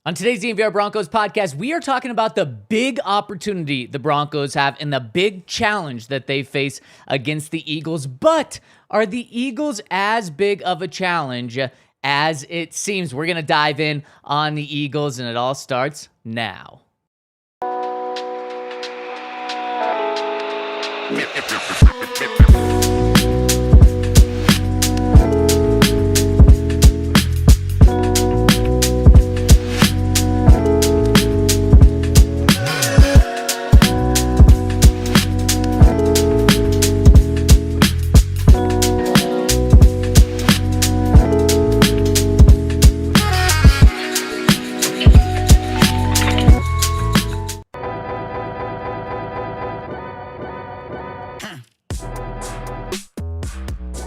On today's DNVR Broncos podcast, we are talking about the big opportunity the Broncos have and the big challenge that they face against the Eagles. But are the Eagles as big of a challenge as it seems? We're going to dive in on the Eagles, and it all starts now.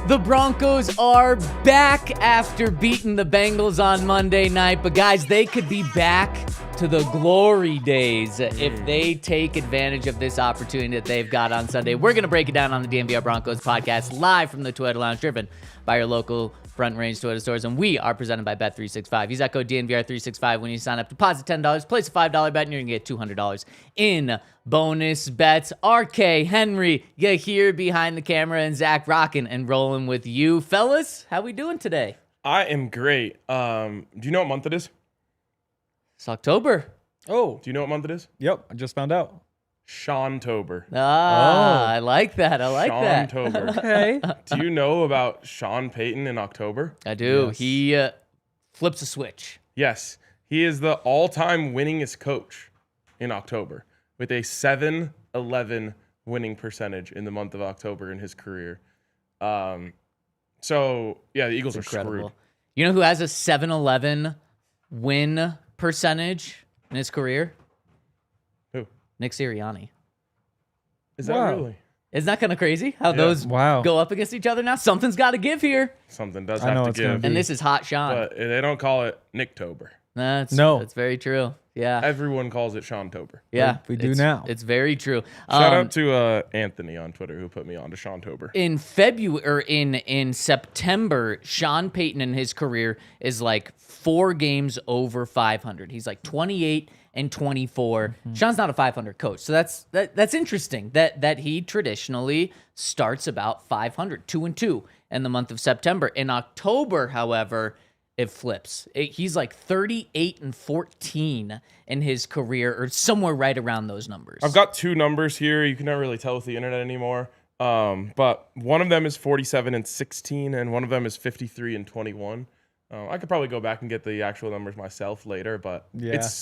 The Broncos are back after beating the Bengals on Monday night, but guys, they could be back to the glory days if they take advantage of this opportunity that they've got on Sunday. We're going to break it down on the DNVR Broncos podcast, live from the Toyota Lounge, driven by your local Front Range Toyota stores, and we are presented by Bet365. Use that code DNVR365 when you sign up. Deposit $10, place a $5 bet, and you're going to get $200 in bonus bets. RK, Henry, you're here behind the camera, and Zach rocking and rolling with you. Fellas, how we doing today? I am great. Do you know what month it is? It's October. Oh. Do you know what month it is? Yep, I just found out. Sean-tober. I like that. I like that. Sean-tober. Okay. Do you know about Sean Payton in October? I do. Yes. He flips a switch. Yes. He is the all-time winningest coach in October with a 7-11 winning percentage in the month of October in his career. So, yeah, the Eagles are screwed. You know who has a 7-11 win percentage in his career? Who? Nick Sirianni. Is that Wow. really? Isn't that kind of crazy how those go up against each other now? Something's got to give here. Something does I know have to it's gonna give. be. And this is Hot Sean. But they don't call it Nicktober. That's very true. Yeah. Everyone calls it Sean-tober. Yeah. We do it's, now. It's very true. Shout out to Anthony on Twitter who put me on to Sean-tober. In February or in September, Sean Payton in his career is like 4 games over 500. He's like 28 and 24. Sean's not a 500 coach, so that's interesting. That he traditionally starts about 500, 2-2 in the month of September. In October, however, it flips. He's like 38 and 14 in his career, or somewhere right around those numbers. I've got 2 numbers here. You can never really tell with the internet anymore. But one of them is 47 and 16, and one of them is 53 and 21. I could probably go back and get the actual numbers myself later, but it's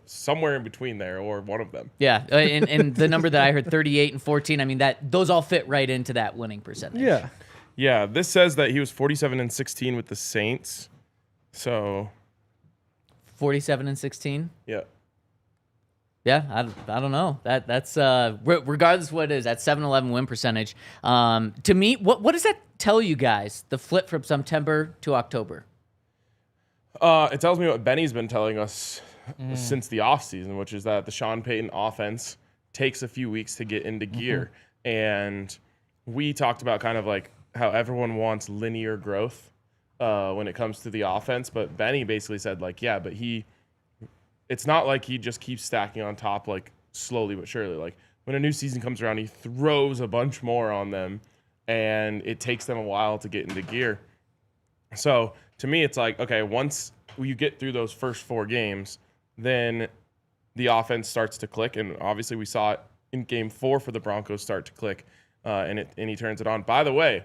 somewhere in between there, or one of them. Yeah, and the number that I heard, 38 and 14. I mean, those all fit right into that winning percentage. Yeah. Yeah, this says that he was 47 and 16 with the Saints. So 47 and 16. yeah. Yeah, I don't know. That's regardless of what it is, that 7-11 win percentage. To me, what does that tell you guys? The flip from September to October. It tells me what Benny's been telling us since the offseason, which is that the Sean Payton offense takes a few weeks to get into gear. And we talked about kind of like how everyone wants linear growth when it comes to the offense. But Benny basically said, like, yeah, but it's not like he just keeps stacking on top, like, slowly but surely. Like, when a new season comes around, he throws a bunch more on them, and it takes them a while to get into gear. So, to me, it's like, okay, once you get through those first 4 games, then the offense starts to click, and obviously we saw it in Game 4 for the Broncos start to click, and he turns it on. By the way,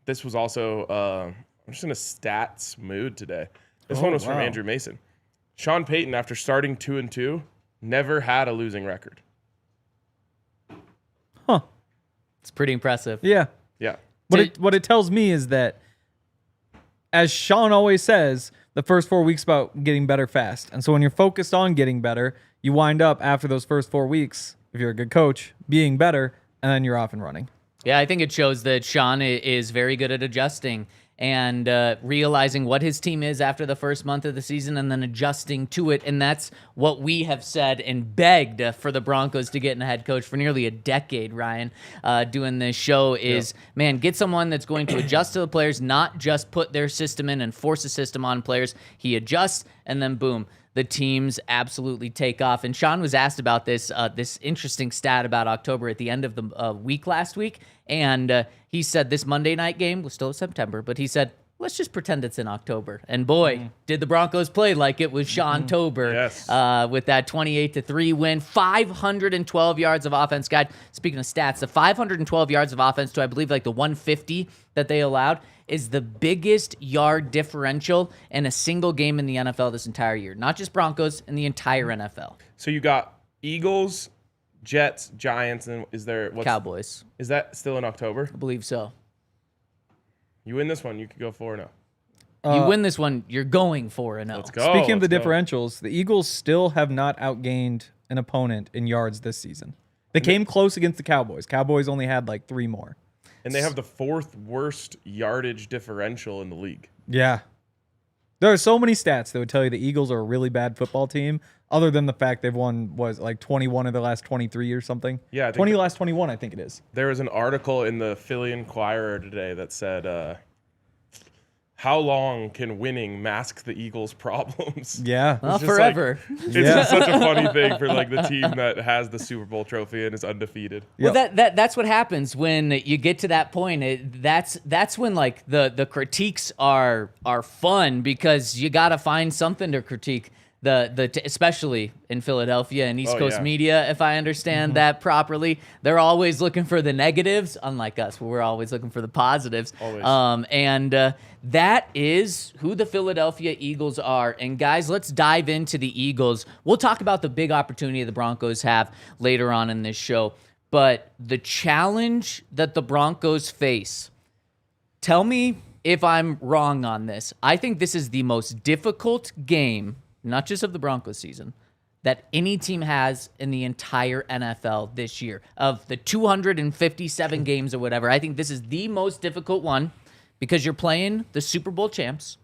this was also I'm just in a stats mood today. This one was from Andrew Mason. Sean Payton, after starting 2-2, never had a losing record. Huh. It's pretty impressive. Yeah. Yeah. What it tells me is that, as Sean always says, the first 4 weeks about getting better fast. And so when you're focused on getting better, you wind up after those first 4 weeks, if you're a good coach, being better, and then you're off and running. Yeah, I think it shows that Sean is very good at adjusting and realizing what his team is after the first month of the season and then adjusting to it. And that's what we have said and begged for the Broncos to get in a head coach for nearly a decade, Ryan, doing this show is, man, get someone that's going to adjust to the players, not just put their system in and force a system on players. He adjusts, and then boom, the teams absolutely take off. And Sean was asked about this interesting stat about October at the end of the week last week, and he said this Monday night game was still September, but he said, let's just pretend it's in October. And boy, did the Broncos play like it was Sean-tober. Yes. With that 28-3 win, 512 yards of offense. God, speaking of stats, the 512 yards of offense to, I believe, like the 150 that they allowed is the biggest yard differential in a single game in the NFL this entire year. Not just Broncos, in the entire NFL. So you got Eagles, Jets, Giants, and Cowboys. Is that still in October? I believe so. You win this one, you could go 4-0. You win this one, you're going 4-0. Let's go. Speaking of the Let's go. differentials, the Eagles still have not outgained an opponent in yards this season. They came close against the Cowboys. Cowboys only had like 3 more. And they have the 4th worst yardage differential in the league. Yeah. There are so many stats that would tell you the Eagles are a really bad football team, other than the fact they've won, like 21 of the last 23 or something? Yeah, I think 20 of the last 21, I think it is. There was an article in the Philly Inquirer today that said, how long can winning mask the Eagles' problems? Yeah. Well, just forever. It's just such a funny thing for like the team that has the Super Bowl trophy and is undefeated. Well, that's what happens when you get to that point. That's when like the critiques are fun, because you got to find something to critique. Especially in Philadelphia and East Coast media, if I understand that properly, they're always looking for the negatives, unlike us, where we're always looking for the positives. Always. And that is who the Philadelphia Eagles are. And guys, let's dive into the Eagles. We'll talk about the big opportunity the Broncos have later on in this show. But the challenge that the Broncos face, tell me if I'm wrong on this. I think this is the most difficult game, not just of the Broncos season, that any team has in the entire NFL this year. Of the 257 games or whatever, I think this is the most difficult one, because you're playing the Super Bowl champs.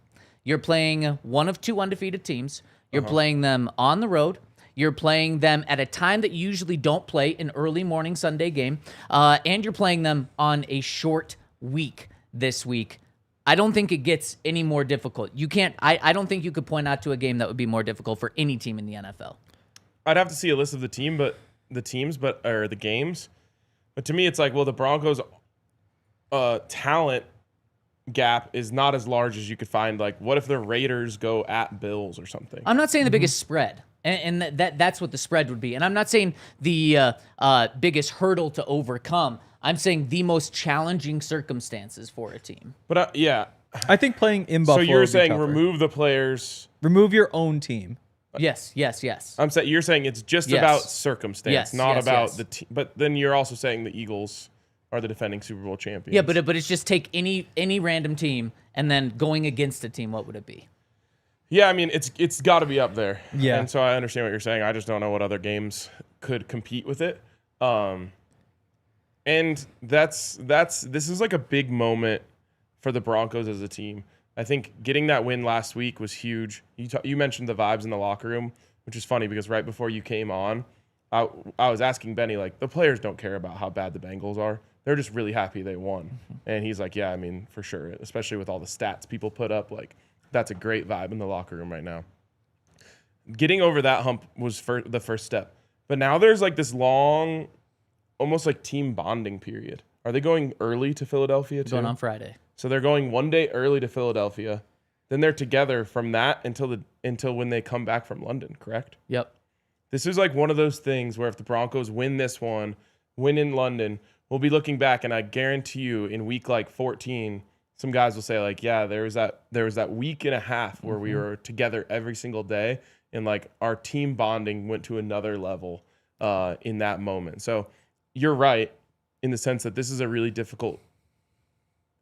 You're playing one of 2 undefeated teams. You're playing them on the road. You're playing them at a time that you usually don't play, an early morning Sunday game. And you're playing them on a short week this week. I don't think it gets any more difficult. You can't. I don't think you could point out to a game that would be more difficult for any team in the NFL. I'd have to see a list of the games, but to me, it's like, well, the Broncos' talent gap is not as large as you could find. Like, what if the Raiders go at Bills or something? I'm not saying the biggest spread, and that's what the spread would be. And I'm not saying the biggest hurdle to overcome. I'm saying the most challenging circumstances for a team. But yeah, I think playing in Buffalo. so you're would be saying tougher. remove the players. Remove your own team. Yes. I'm saying you're saying it's just Yes. about circumstance, Yes, not yes, about yes. the team. But then you're also saying the Eagles are the defending Super Bowl champions. Yeah, but it's just take any random team and then going against a team. What would it be? yeah, I mean it's got to be up there. Yeah. and so I understand what you're saying. I just don't know what other games could compete with it. And this is like a big moment for the Broncos as a team. I think getting that win last week was huge. You mentioned the vibes in the locker room, which is funny because right before you came on, I was asking Benny, like, the players don't care about how bad the Bengals are. They're just really happy they won. And he's like, yeah, I mean, for sure, especially with all the stats people put up, like, that's a great vibe in the locker room right now. Getting over that hump was the first step. But now there's like this long, almost like team bonding period. Are they going early to Philadelphia too? Going on Friday. So they're going one day early to Philadelphia. Then they're together from that until when they come back from London, correct? Yep. This is like one of those things where if the Broncos win this one, win in London, we'll be looking back, and I guarantee you in week like 14, some guys will say like, yeah, there was that week and a half where we were together every single day, and like our team bonding went to another level in that moment. So you're right in the sense that this is a really difficult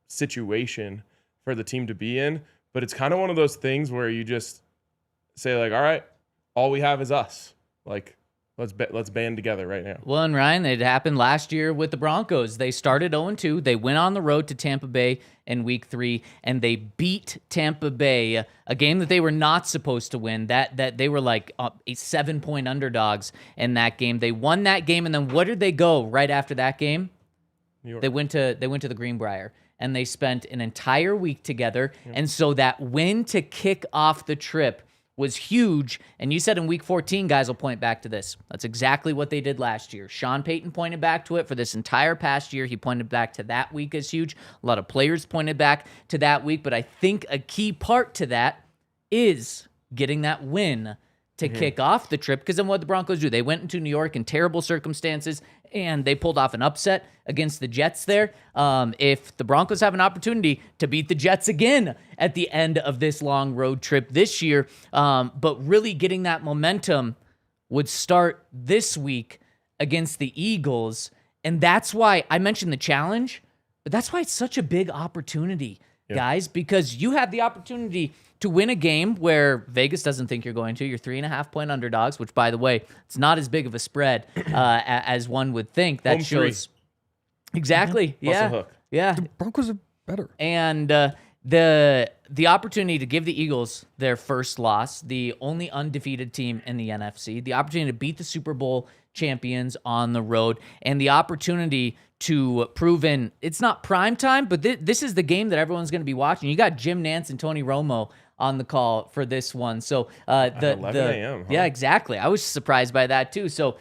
situation for the team to be in, but it's kind of one of those things where you just say like, all right, all we have is us. Like, let's band together right now. Well, and Ryan, it happened last year with the Broncos. They started 0-2. They went on the road to Tampa Bay in week 3, and they beat Tampa Bay, a game that they were not supposed to win. That they were like a 7-point underdogs in that game. They won that game, and then what did they go right after that game? New York. They went to the Greenbrier, and they spent an entire week together. And so that win to kick off the trip was huge. And you said in week 14, guys will point back to this. That's exactly what they did last year. Sean Payton pointed back to it for this entire past year. He pointed back to that week as huge. A lot of players pointed back to that week. But I think a key part to that is getting that win to kick off the trip. Because then what the Broncos do, they went into New York in terrible circumstances, and they pulled off an upset against the Jets there. If the Broncos have an opportunity to beat the Jets again at the end of this long road trip this year, but really getting that momentum would start this week against the Eagles. And that's why I mentioned the challenge, but that's why it's such a big opportunity, guys, because you have the opportunity to win a game where Vegas doesn't think you're going to. You're 3.5-point underdogs, which, by the way, it's not as big of a spread as one would think. That Home shows three. Exactly. Plus Yeah, a hook. yeah. The Broncos are better. And the opportunity to give the Eagles their first loss, the only undefeated team in the NFC, the opportunity to beat the Super Bowl champions on the road, and the opportunity to prove in, it's not prime time, but this is the game that everyone's going to be watching. You got Jim Nantz and Tony Romo on the call for this one. So At 11 a.m., huh? Yeah, exactly. I was surprised by that too. So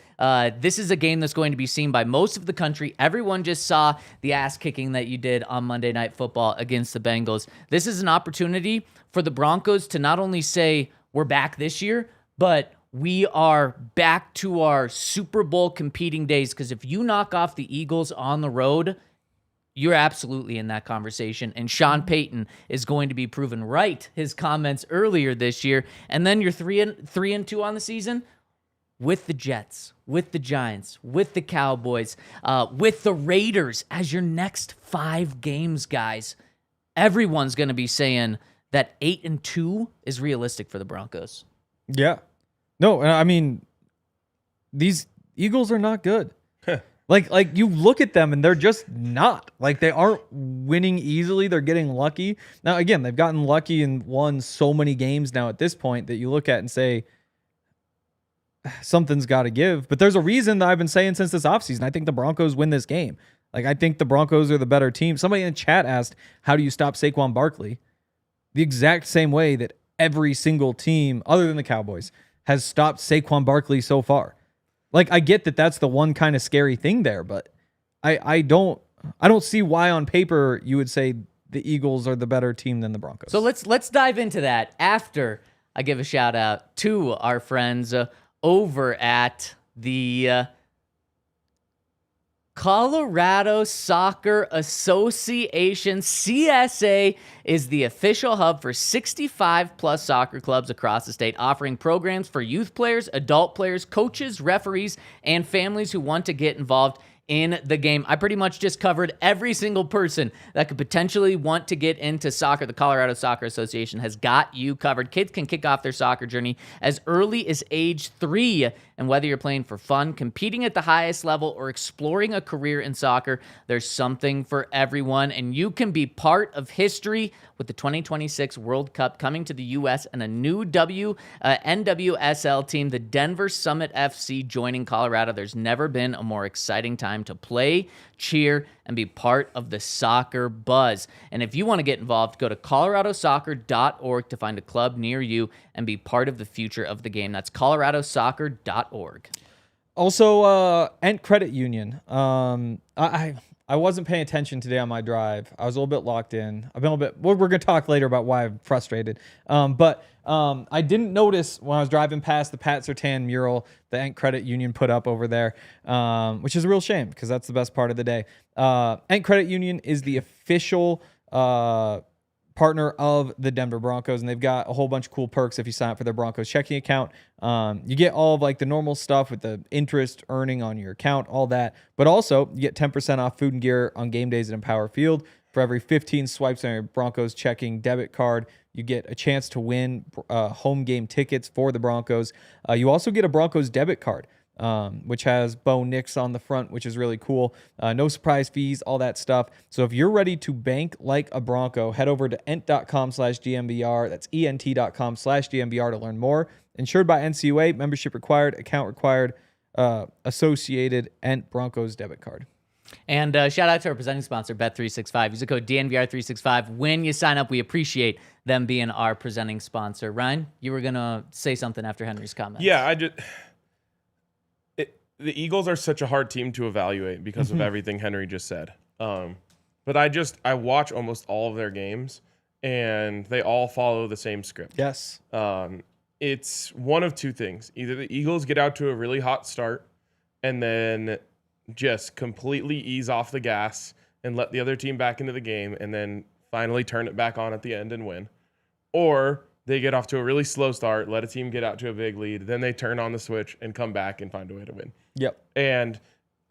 this is a game that's going to be seen by most of the country. Everyone just saw the ass kicking that you did on Monday Night Football against the Bengals. This is an opportunity for the Broncos to not only say we're back this year, but we are back to our Super Bowl competing days. Because if you knock off the Eagles on the road, you're absolutely in that conversation. And Sean Payton is going to be proven right. His comments earlier this year. And then you're 3-2 on the season with the Jets, with the Giants, with the Cowboys, with the Raiders as your next 5 games, guys. Everyone's going to be saying that 8-2 is realistic for the Broncos. Yeah. No, I mean, these Eagles are not good. Like you look at them and they're just not. Like, they aren't winning easily. They're getting lucky. Now, again, they've gotten lucky and won so many games now at this point that you look at and say, something's got to give. But there's a reason that I've been saying since this offseason, I think the Broncos win this game. Like, I think the Broncos are the better team. Somebody in the chat asked, how do you stop Saquon Barkley? The exact same way that every single team, other than the Cowboys, has stopped Saquon Barkley so far. Like, I get that that's the one kind of scary thing there, but I don't see why on paper you would say the Eagles are the better team than the Broncos. So let's dive into that after I give a shout out to our friends over at the Colorado Soccer Association. CSA is the official hub for 65-plus soccer clubs across the state, offering programs for youth players, adult players, coaches, referees, and families who want to get involved in the game. I pretty much just covered every single person that could potentially want to get into soccer. The Colorado Soccer Association has got you covered. Kids can kick off their soccer journey as early as age 3. And whether you're playing for fun, competing at the highest level, or exploring a career in soccer, there's something for everyone. And you can be part of history with the 2026 World Cup coming to the U.S. and a new NWSL team, the Denver Summit FC, joining Colorado. There's never been a more exciting time to play, cheer, and be part of the soccer buzz. And if you want to get involved, go to coloradosoccer.org to find a club near you and be part of the future of the game. That's coloradosoccer.org. Also, Ent Credit Union. I wasn't paying attention today on my drive. I was a little bit locked in. I've been a little bit. We're going to talk later about why I'm frustrated. But I didn't notice when I was driving past the Pat Surtain mural the Ent Credit Union put up over there, which is a real shame because that's the best part of the day. Ent Credit Union is the official partner of the Denver Broncos, and they've got a whole bunch of cool perks if you sign up for their Broncos checking account. You get all of like the normal stuff with the interest earning on your account, all that, but also you get 10% off food and gear on game days at Empower Field. For every 15 swipes on your Broncos checking debit card, you get a chance to win home game tickets for the Broncos. You also get a Broncos debit card, which has Bo Nix on the front, which is really cool. No surprise fees, all that stuff. So if you're ready to bank like a Bronco, head over to ent.com/DNVR. That's ent.com/DNVR to learn more. Insured by NCUA, membership required, account required, associated Ent Broncos debit card. And shout out to our presenting sponsor, Bet365. Use the code DNVR365 when you sign up. We appreciate them being our presenting sponsor. Ryan, you were going to say something after Henry's comments. Yeah, the Eagles are such a hard team to evaluate because of everything Henry just said. But I watch almost all of their games, and they all follow the same script. Yes. It's one of two things. Either the Eagles get out to a really hot start and then just completely ease off the gas and let the other team back into the game and then finally turn it back on at the end and win. Or they get off to a really slow start, let a team get out to a big lead, then they turn on the switch and come back and find a way to win. Yep. And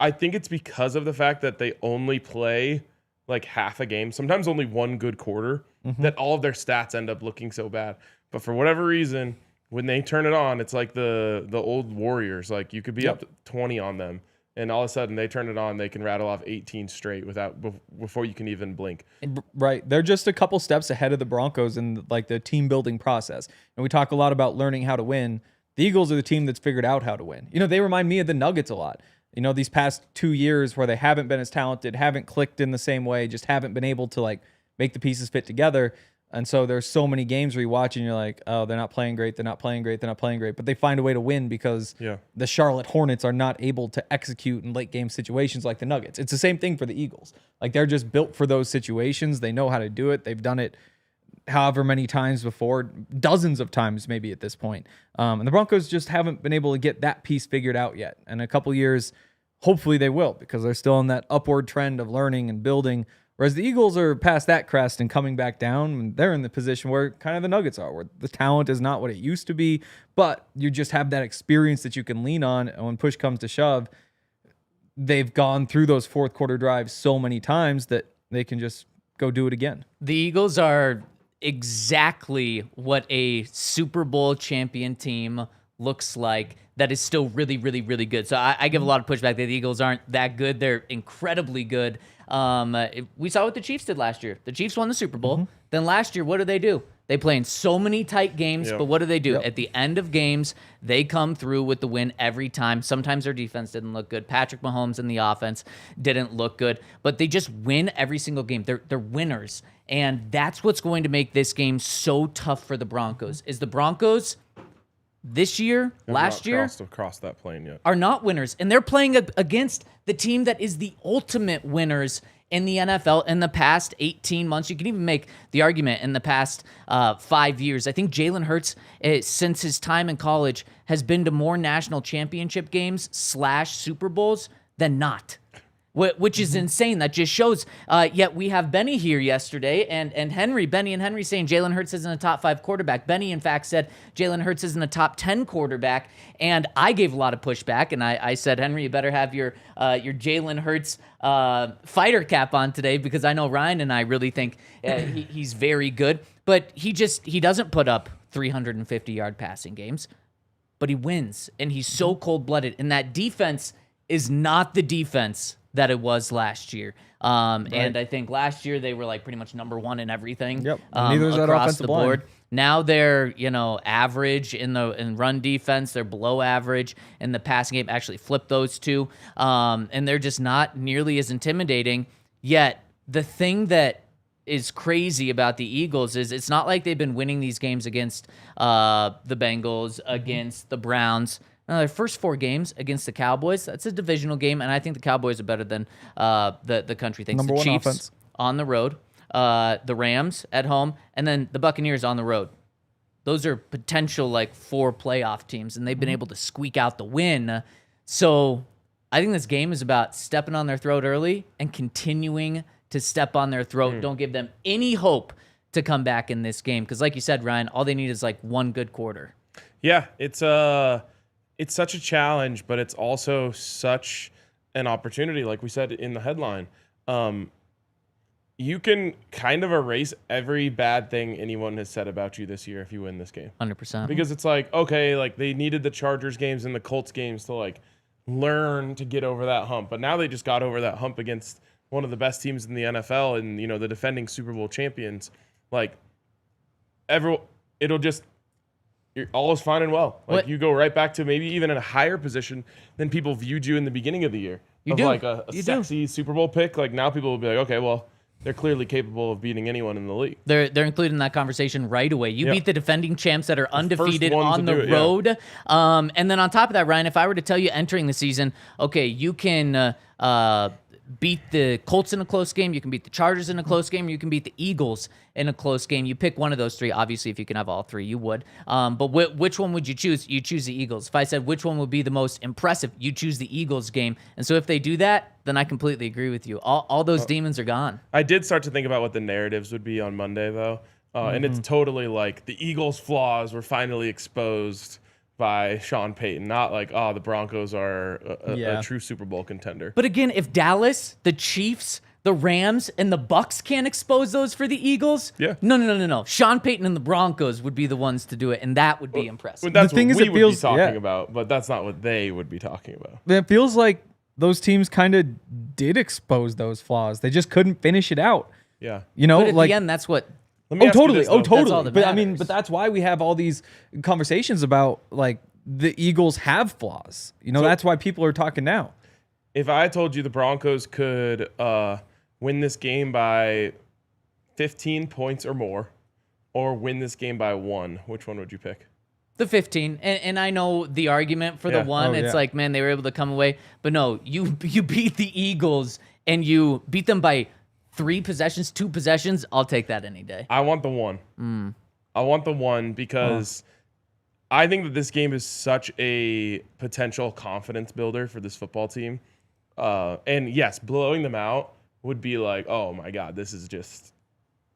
I think it's because of the fact that they only play like half a game, sometimes only one good quarter, that all of their stats end up looking so bad. But for whatever reason, when they turn it on, it's like the old Warriors. Like you could be up to 20 on them, and all of a sudden they turn it on, they can rattle off 18 straight before you can even blink. Right. They're just a couple steps ahead of the Broncos in like the team building process. And we talk a lot about learning how to win. The Eagles are the team that's figured out how to win. They remind me of the Nuggets a lot. These past 2 years where they haven't been as talented, haven't clicked in the same way, just haven't been able to like make the pieces fit together. And so there's so many games where you watch and you're like, oh, they're not playing great. They're not playing great. They're not playing great. But they find a way to win because the Charlotte Hornets are not able to execute in late game situations like the Nuggets. It's the same thing for the Eagles. Like they're just built for those situations. They know how to do it. They've done it however many times before, dozens of times maybe at this point. And the Broncos just haven't been able to get that piece figured out yet. In a couple years, hopefully they will, because they're still on that upward trend of learning and building. Whereas the Eagles are past that crest and coming back down, and they're in the position where kind of the Nuggets are, where the talent is not what it used to be, but you just have that experience that you can lean on. And when push comes to shove, they've gone through those fourth quarter drives so many times that they can just go do it again. The Eagles are exactly what a Super Bowl champion team looks like that is still really, really, really good. So I give a lot of pushback that the Eagles aren't that good. They're incredibly good. We saw what the Chiefs did last year. The Chiefs won the Super Bowl. Then last year, what do? They play in so many tight games, but what do? At the end of games, they come through with the win every time. Sometimes their defense didn't look good. Patrick Mahomes and the offense didn't look good, but they just win every single game. They're winners, and that's what's going to make this game so tough for the Broncos. Is the Broncos this year, last year, crossed that plane yet, are not winners, and they're playing against the team that is the ultimate winners in the NFL in the past 18 months. You can even make the argument in the past 5 years. I think Jalen Hurts, since his time in college, has been to more national championship games / Super Bowls than not, which is insane. That just shows. Yet we have Benny here yesterday, and Benny and Henry saying Jalen Hurts isn't a top 5 quarterback. Benny, in fact, said Jalen Hurts isn't a top 10 quarterback, and I gave a lot of pushback, and I said, Henry, you better have your Jalen Hurts fighter cap on today, because I know Ryan and I really think he's very good, but he doesn't put up 350-yard passing games, but he wins, and he's so cold-blooded, and that defense is not the defense that it was last year. And I think last year they were like pretty much number 1 in everything. Yep. Neither is that across offensive the board. line. Now they're, average in run defense. They're below average in the passing game. Actually flipped those two. And they're just not nearly as intimidating. Yet the thing that is crazy about the Eagles is it's not like they've been winning these games against the Bengals, against the Browns. Their first 4 games against the Cowboys, that's a divisional game, and I think the Cowboys are better than the country thinks. Number the 1 Chiefs offense on the road, the Rams at home, and then the Buccaneers on the road. Those are potential 4 playoff teams, and they've been able to squeak out the win. So I think this game is about stepping on their throat early and continuing to step on their throat. Don't give them any hope to come back in this game, because like you said, Ryan, all they need is 1 good quarter. Yeah, it's such a challenge, but it's also such an opportunity. Like we said in the headline, you can kind of erase every bad thing anyone has said about you this year if you win this game. 100%. Because it's okay, they needed the Chargers games and the Colts games to learn to get over that hump. But now they just got over that hump against one of the best teams in the NFL and, the defending Super Bowl champions. all is fine and well. Like What? you go right back to maybe even in a higher position than people viewed you in the beginning of the year. You of do. like a You do. sexy Super Bowl pick. Like now people will be like, okay, well, they're clearly capable of beating anyone in the league. They're including that conversation right away. You Yeah. beat the defending champs that are undefeated one to on the do it, yeah. road. And then on top of that, Ryan, if I were to tell you entering the season, okay, you can beat the Colts in a close game, you can beat the Chargers in a close game, you can beat the Eagles in a close game. You pick one of those three. Obviously, if you can have all three, you would. But which one would you choose? You choose the Eagles. If I said which one would be the most impressive, you choose the Eagles game. And so if they do that, then I completely agree with you. All those demons are gone. I did start to think about what the narratives would be on Monday, though. And it's totally like the Eagles' flaws were finally exposed by Sean Payton. Not like, oh, the Broncos are a true Super Bowl contender. But again, if Dallas, the Chiefs, the Rams, and the Bucks can't expose those for the Eagles, Yeah. No. Sean Payton and the Broncos would be the ones to do it, and that would be impressive. But that's The thing what is, we it would feels- be talking yeah. about, but that's not what they would be talking about. It feels like those teams kind of did expose those flaws. They just couldn't finish it out. Yeah. You know, But at like the end, that's what. Let me oh ask you totally, this, though. That's all that But I mean, matters. but that's why we have all these conversations about like the Eagles have flaws. You know, So- that's why people are talking now. If I told you the Broncos could win this game by 15 points or more, or win this game by 1, which one would you pick? The 15, and I know the argument for the Yeah. one. Oh, It's yeah. like, man, they were able to come away, but no, you beat the Eagles and you beat them by 3 possessions, 2 possessions. I'll take that any day. I want the 1. I want the 1 because I think that this game is such a potential confidence builder for this football team. And yes, blowing them out would be like, oh my God, this is just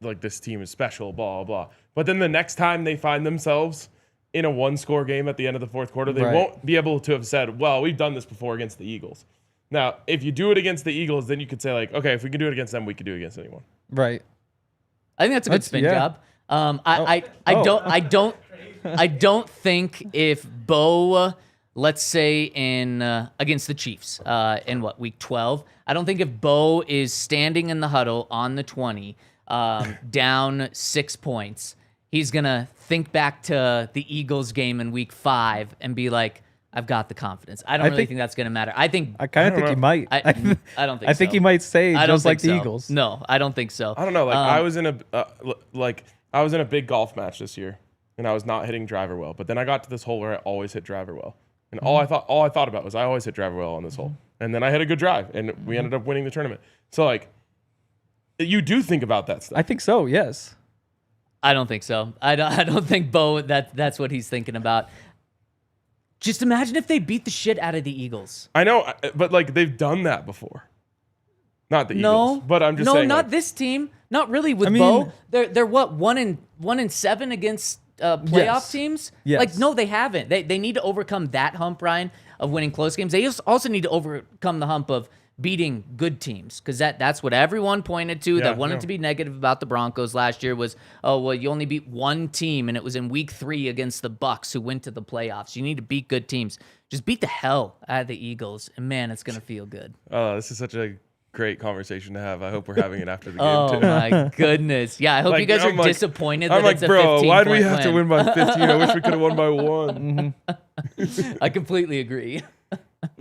like this team is special, blah, blah. But then the next time they find themselves in a 1-score game at the end of the fourth quarter, they Right. won't be able to have said, well, we've done this before against the Eagles. Now, if you do it against the Eagles, then you could say like, okay, if we can do it against them, we could do it against anyone. Right. I think that's a good That's- spin yeah. job. I don't think if Bo, let's say in against the Chiefs in week 12, I don't think if Bo is standing in the huddle on the 20, down 6 points, he's gonna think back to the Eagles game in week 5 and be like, I've got the confidence. I don't really think that's gonna matter. I think I kind of think he might. I don't think I think so. he might say I don't just like think the so. Eagles. No, I don't think so. I don't know. Like I was in a big golf match this year, and I was not hitting driver well. But then I got to this hole where I always hit driver well, and all I thought about was I always hit driver well on this hole. And then I hit a good drive, and we ended up winning the tournament. So like, you do think about that stuff. I think so. Yes. I don't think so. I don't think Bo that's what he's thinking about. Just imagine if they beat the shit out of the Eagles. I know, but like they've done that before. Not the No, Eagles, but I'm just no, saying. not like, this team. Not really with I mean- Bo. They're what 1-7 against playoff Yes. teams. Yes. Like no, they haven't. They need to overcome that hump, Ryan, of winning close games. They also need to overcome the hump of beating good teams, because that's what everyone pointed to that wanted to be negative about the Broncos last year was, oh, well, you only beat one team, and it was in week 3 against the Bucks, who went to the playoffs. You need to beat good teams. Just beat the hell out of the Eagles, and man, it's going to feel good. Oh, this is such a great conversation to have. I hope we're having it after the game Oh, too. my goodness. Yeah, I hope you guys are disappointed that I'm like, it's a bro, 15 why do we point have to win by 15? I wish we could have won by 1. I completely agree.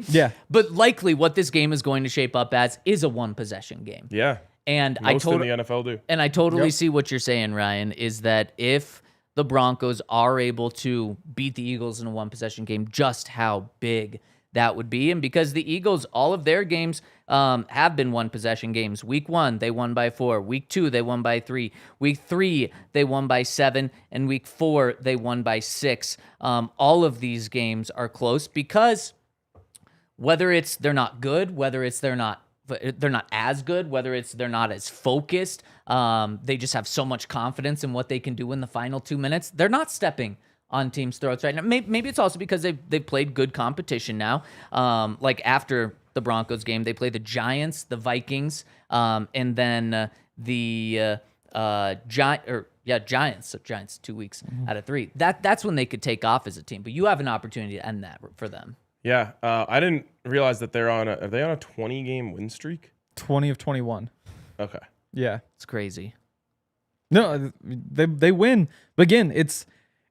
Yeah. But likely what this game is going to shape up as is a one-possession game. Yeah. And Most in the NFL do. And I totally see what you're saying, Ryan, is that if the Broncos are able to beat the Eagles in a one-possession game, just how big that would be. And because the Eagles, all of their games have been one-possession games. Week 1, they won by 4. Week 2, they won by 3. Week 3, they won by 7. And Week 4, they won by 6. All of these games are close because whether it's they're not good, whether it's they're not as good, whether it's they're not as focused, they just have so much confidence in what they can do in the final 2 minutes. They're not stepping on teams' throats right now. Maybe it's also because they've played good competition now. Like after the Broncos game, they play the Giants, the Vikings, and then the Giants. So Giants 2 weeks out of 3. That's when they could take off as a team. But you have an opportunity to end that for them. Yeah. I didn't realize that are they on a 20-game win streak? 20 of 21. Okay. Yeah. It's crazy. No, they win. But again, it's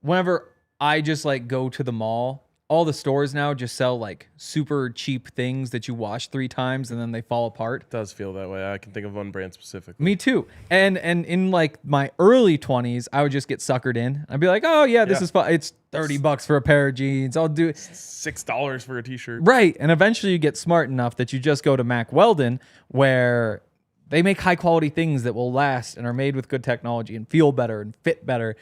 whenever I just like go to the mall, all the stores now just sell like super cheap things that you wash 3 times and then they fall apart. It does feel that way. I can think of one brand specifically. Me too. And in like my early 20s, I would just get suckered in. I'd be like, oh yeah, this is fun. It's $30 for a pair of jeans. I'll do it. $6 for a t-shirt. Right. And eventually you get smart enough that you just go to Mack Weldon, where they make high quality things that will last and are made with good technology and feel better and fit better.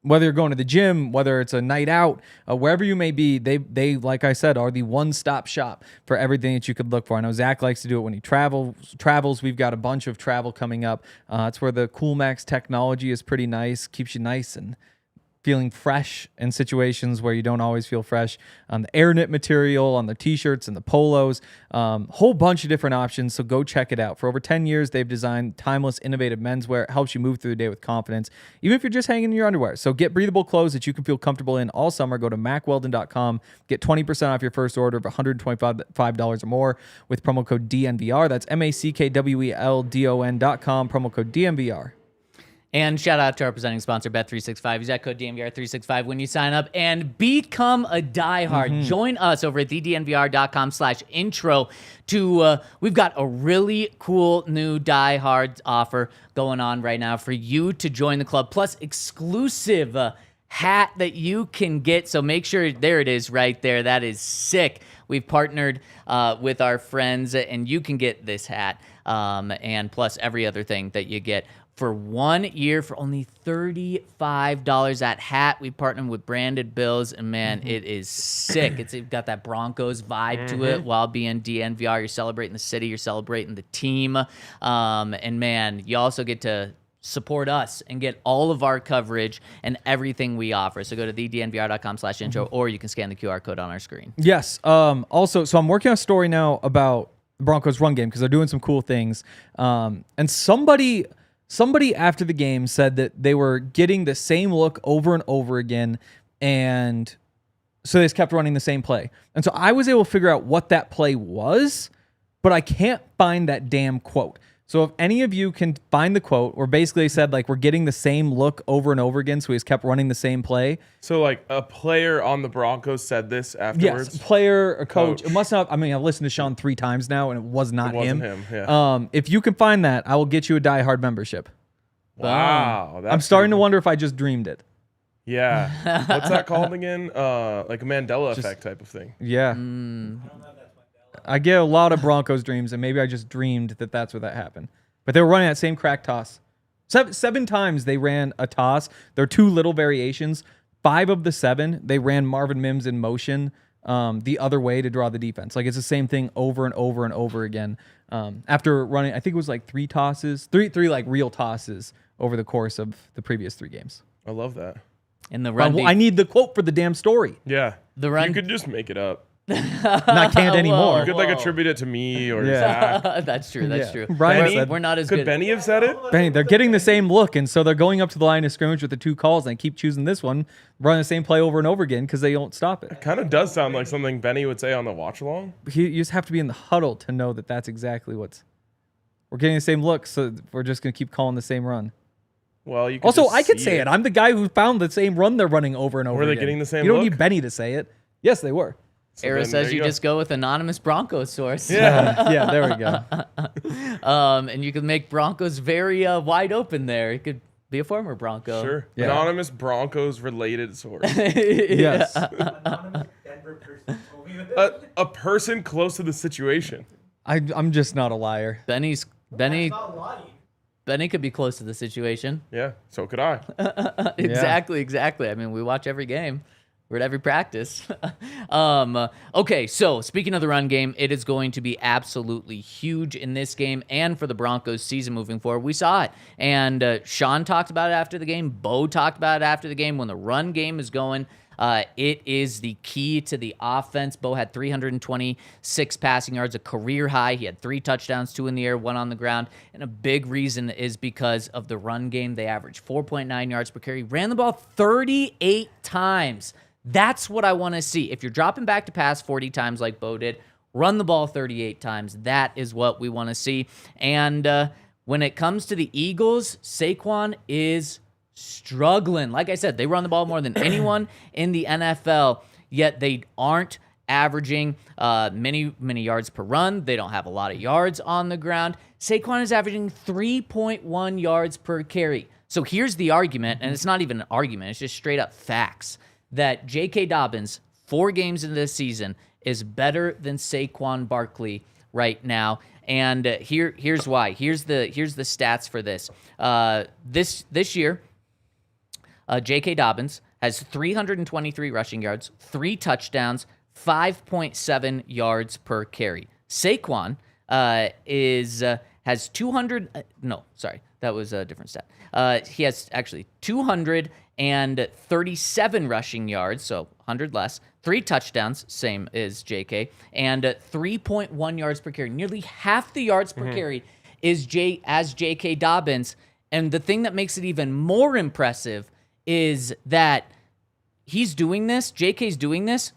Whether you're going to the gym, whether it's a night out, wherever you may be, they like I said, are the one-stop shop for everything that you could look for. I know Zach likes to do it when he travels. We've got a bunch of travel coming up. It's where the CoolMax technology is pretty nice, keeps you nice and feeling fresh in situations where you don't always feel fresh. The air knit material on the t-shirts and the polos, whole bunch of different options. So go check it out. For over 10 years, they've designed timeless, innovative menswear. It helps you move through the day with confidence, even if you're just hanging in your underwear. So get breathable clothes that you can feel comfortable in all summer. Go to MackWeldon.com. Get 20% off your first order of $125 or more with promo code DNVR. That's MackWeldon.com, promo code DNVR. And shout out to our presenting sponsor, Bet365. Use that code DNVR365 when you sign up and become a diehard. Join us over at thednvr.com/intro we've got a really cool new diehard offer going on right now for you to join the club, plus exclusive hat that you can get. So make sure, there it is right there. That is sick. We've partnered with our friends, and you can get this hat and plus every other thing that you get for 1 year for only $35. That hat, we partnered with Branded Bills, and man, it is sick. It's got that Broncos vibe to it while being DNVR. You're celebrating the city, you're celebrating the team, and man, you also get to support us and get all of our coverage and everything we offer. So go to thednvr.com/intro, or you can scan the QR code on our screen. Yes. Also, so I'm working on a story now about the Broncos run game because they're doing some cool things. And somebody after the game said that they were getting the same look over and over again, and so they just kept running the same play. And so I was able to figure out what that play was, but I can't find that damn quote. So if any of you can find the quote, where basically they said, like, we're getting the same look over and over again, so we just kept running the same play. So, like, a player on the Broncos said this afterwards? Yes, player or coach. It must not, I mean, I've listened to Sean 3 times now, and it was not him. It wasn't him, yeah. If you can find that, I will get you a diehard membership. Wow. I'm starting to wonder if I just dreamed it. Yeah. What's that called again? Like a Mandela effect type of thing. Yeah. I get a lot of Broncos dreams, and maybe I just dreamed that that's where that happened. But they were running that same crack toss. Seven times they ran a toss. There are 2 little variations. 5 of the 7, they ran Marvin Mims in motion the other way to draw the defense. Like, it's the same thing over and over and over again. After running, I think it was like 3 tosses, three like real tosses over the course of the previous 3 games. I love that. In the run, I need the quote for the damn story. Yeah. The run, you could just make it up. I can't anymore. You could like attribute it to me or Zach. That's true. That's true. Brian said, we're not as Could good. Benny have said it? Benny, they're getting the same look, and so they're going up to the line of scrimmage with the 2 calls, and they keep choosing this one, running the same play over and over again because they don't stop it. Kind of does sound like something Benny would say on the watch along. You just have to be in the huddle to know that that's exactly what's. We're getting the same look, so we're just going to keep calling the same run. Well, you could Also, just I could see say it. I'm the guy who found the same run they're running over and over Were they again. getting the same You don't look? need Benny to say it. Yes, they were. So Era then says there you go. just go with anonymous Broncos source. Yeah. Yeah, there we go. And you can make Broncos very wide open there. It could be a former Bronco. Sure. Yeah. Anonymous Broncos related source. Yes. Anonymous Denver person told me that. A person close to the situation. I'm just not a liar. Benny That's not lying. Benny could be close to the situation. Yeah, so could I. Exactly. I mean, we watch every game. We're at every practice. Okay, so speaking of the run game, it is going to be absolutely huge in this game and for the Broncos season moving forward. We saw it. And Sean talked about it after the game. Bo talked about it after the game. When the run game is going, it is the key to the offense. Bo had 326 passing yards, a career high. He had 3 touchdowns, 2 in the air, 1 on the ground. And a big reason is because of the run game. They averaged 4.9 yards per carry. Ran the ball 38 times. That's what I want to see. If you're dropping back to pass 40 times like Bo did, run the ball 38 times. That is what we want to see. And when it comes to the Eagles, Saquon is struggling. Like I said, they run the ball more than anyone in the NFL, yet they aren't averaging many yards per run. They don't have a lot of yards on the ground. Saquon is averaging 3.1 yards per carry. So here's the argument, and it's not even an argument, it's just straight up facts, that J.K. Dobbins, 4 games into this season, is better than Saquon Barkley right now. And here's why. Here's the stats for this. This year, J.K. Dobbins has 323 rushing yards, 3 touchdowns, 5.7 yards per carry. Saquon has 200. No, sorry, that was a different stat. He has actually 237 rushing yards, so 100 less. 3 touchdowns, same as JK, and 3.1 yards per carry. Nearly half the yards per carry is JK Dobbins. And the thing that makes it even more impressive is that he's doing this, JK's doing this,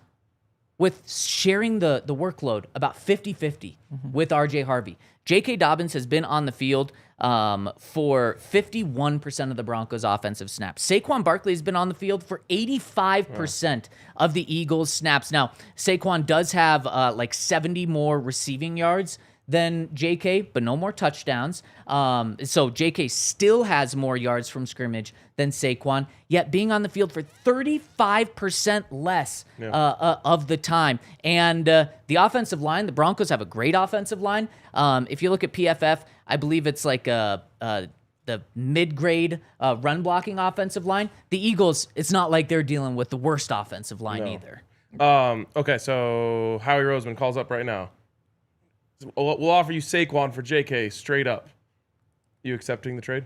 with sharing the workload about 50-50 with RJ Harvey. J.K. Dobbins has been on the field for 51% of the Broncos' offensive snaps. Saquon Barkley has been on the field for 85% of the Eagles' snaps. Now, Saquon does have like 70 more receiving yards than J.K., but no more touchdowns. So J.K. still has more yards from scrimmage than Saquon, yet being on the field for 35% less of the time. And the offensive line, the Broncos have a great offensive line. If you look at PFF, I believe it's like the mid-grade run-blocking offensive line. The Eagles, it's not like they're dealing with the worst offensive line either. Okay, so Howie Roseman calls up right now. We'll offer you Saquon for JK straight up. You accepting the trade?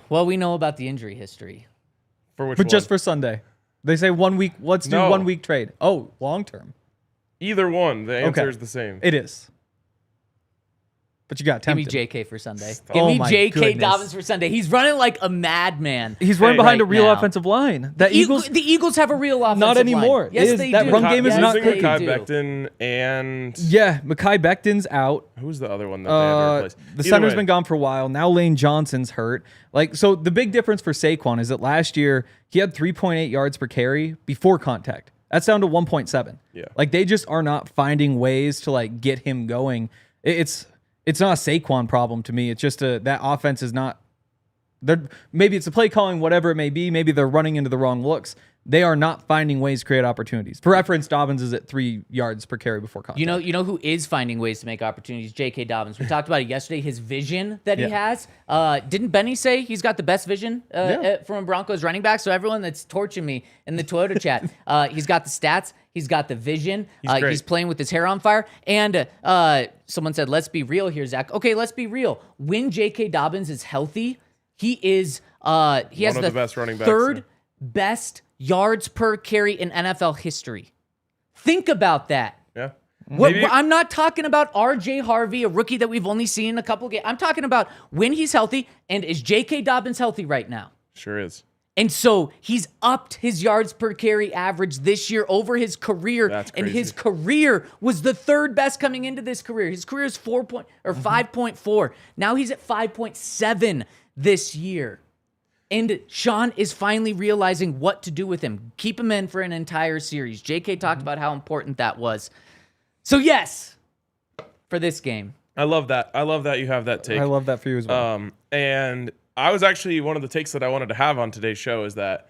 Well, we know about the injury history. For which But one? just for Sunday. They say 1 week. Let's do 1 week trade. Oh, long term. Either one. The answer Okay. is the same. It is. But you got Give me tempted. JK for Sunday. Oh Give me my JK goodness. Dobbins for Sunday. He's running like a madman. He's running behind a right real now. offensive line. The Eagles. The Eagles have a real offensive Not line. anymore. Yes, It is- they that do. run game is Yes, not they clicking. Kai do. Becton and Yeah, Mekhi Becton's out. who's the other one that they have to replace? The Either center's way, been gone for a while. Now Lane Johnson's hurt. So the big difference for Saquon is that last year he had 3.8 yards per carry before contact. That's down to 1.7. Yeah. They just are not finding ways to get him going. It's not a Saquon problem to me. It's just that offense is not. Maybe it's the play calling, whatever it may be. Maybe they're running into the wrong looks. They are not finding ways to create opportunities. For reference, Dobbins is at 3 yards per carry before contact. You know who is finding ways to make opportunities? J.K. Dobbins. We talked about it yesterday. His vision that he has. Didn't Benny say he's got the best vision from a Broncos running back? So everyone that's torching me in the Toyota chat, he's got the stats. He's got the vision. He's playing with his hair on fire. And someone said, "Let's be real here, Zach." Okay, let's be real. When J.K. Dobbins is healthy, he is he has the best running backs, third best yards per carry in NFL history. Think about that. Yeah. I'm not talking about RJ Harvey, a rookie that we've only seen in a couple games. I'm talking about when he's healthy. And is J.K. Dobbins healthy right now? Sure is. And so he's upped his yards per carry average this year over his career. That's and crazy. his career was the third best coming into this career. His career is 5.4. Now he's at 5.7 this year. And Sean is finally realizing what to do with him. Keep him in for an entire series. JK talked about how important that was. So yes, for this game. I love that. I love that you have that take. I love that for you as well. And I was actually one of the takes that I wanted to have on today's show is that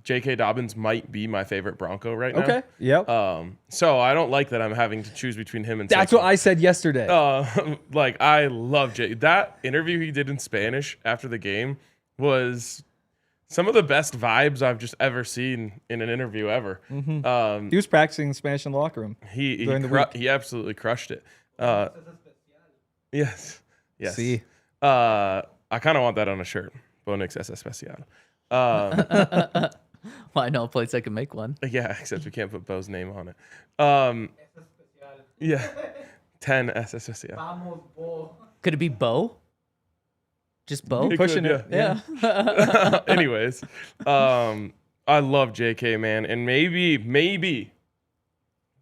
J.K. Dobbins might be my favorite Bronco right now. Okay. Yep. So I don't like that I'm having to choose between him and That's Saquon. what I said yesterday. I love Jay. That interview he did in Spanish after the game was some of the best vibes I've just ever seen in an interview ever. He was practicing Spanish in the locker room. He absolutely crushed it. Yes. See. I kind of want that on a shirt. Bo Nix es especial. Well, I know a place I can make one. Yeah, except we can't put Bo's name on it. Yeah. 10 es especial. Vamos, Bo. Could it be Bo? Just Bo? It Pushing could, it. Yeah. Anyways, I love JK, man. And maybe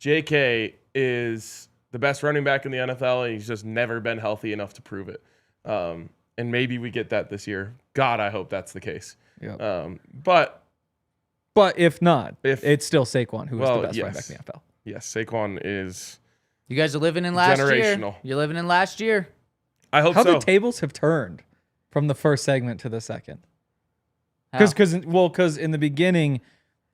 JK is the best running back in the NFL, and he's just never been healthy enough to prove it. and maybe we get that this year. God, I hope that's the case. Yeah. But if not, it's still Saquon who is the best running back in the NFL. Yes, Saquon is. You guys are living in last year. Generational. You're living in last year. I hope How so. the tables have turned from the first segment to the second. How? Because in the beginning,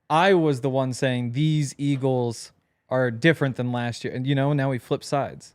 I was the one saying these Eagles are different than last year, and now we flip sides.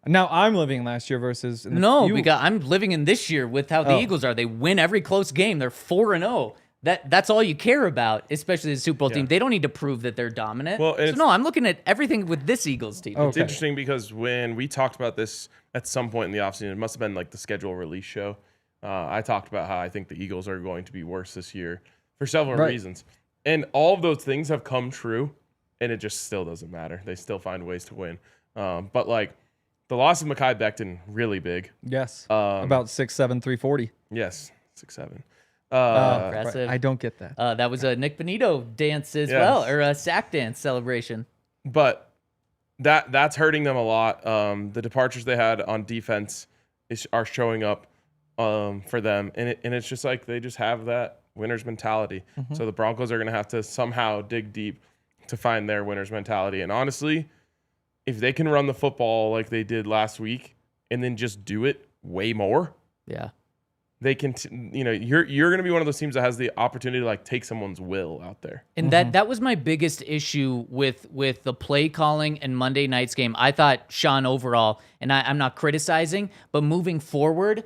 Now I'm living last year versus because I'm living in this year with how the Eagles are. They win every close game. They're 4-0. That's all you care about, especially the Super Bowl team. They don't need to prove that they're dominant. Well, I'm looking at everything with this Eagles team. It's interesting because when we talked about this at some point in the offseason, it must have been like the schedule release show. I talked about how I think the Eagles are going to be worse this year for several reasons. And all of those things have come true, and it just still doesn't matter. They still find ways to win. But like the loss of Mekhi Becton, really big. Yes. About 6'7", 340. Yes, 6'7". Impressive. I don't get that. That was a Nick Benito dance as well, or a sack dance celebration. But that's hurting them a lot. The departures they had on defense are showing up for them, and it's just like they just have that winner's mentality. Mm-hmm. So the Broncos are going to have to somehow dig deep to find their winner's mentality. And honestly, if they can run the football like they did last week and then just do it way more, they can. You're going to be one of those teams that has the opportunity to like take someone's will out there. And that was my biggest issue with the play calling and Monday night's game. I thought Sean overall, and I'm not criticizing, but moving forward,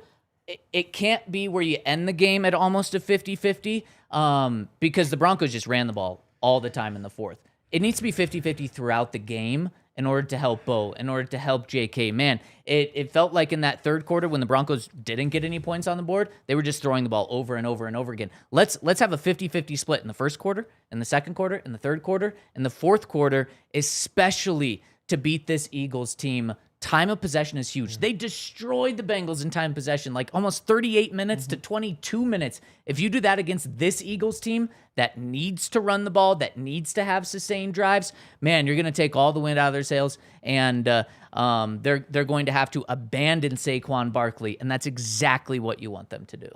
it can't be where you end the game at almost a 50-50 because the Broncos just ran the ball all the time in the fourth. It needs to be 50-50 throughout the game in order to help Bo, in order to help JK. Man, it felt like in that third quarter when the Broncos didn't get any points on the board, they were just throwing the ball over and over and over again. Let's have a 50-50 split in the first quarter, in the second quarter, in the third quarter, in the fourth quarter, especially to beat this Eagles team. Time of possession is huge. They destroyed the Bengals in time of possession, like almost 38 minutes to 22 minutes. If you do that against this Eagles team that needs to run the ball, that needs to have sustained drives, man, you're going to take all the wind out of their sails, and they're going to have to abandon Saquon Barkley, and that's exactly what you want them to do.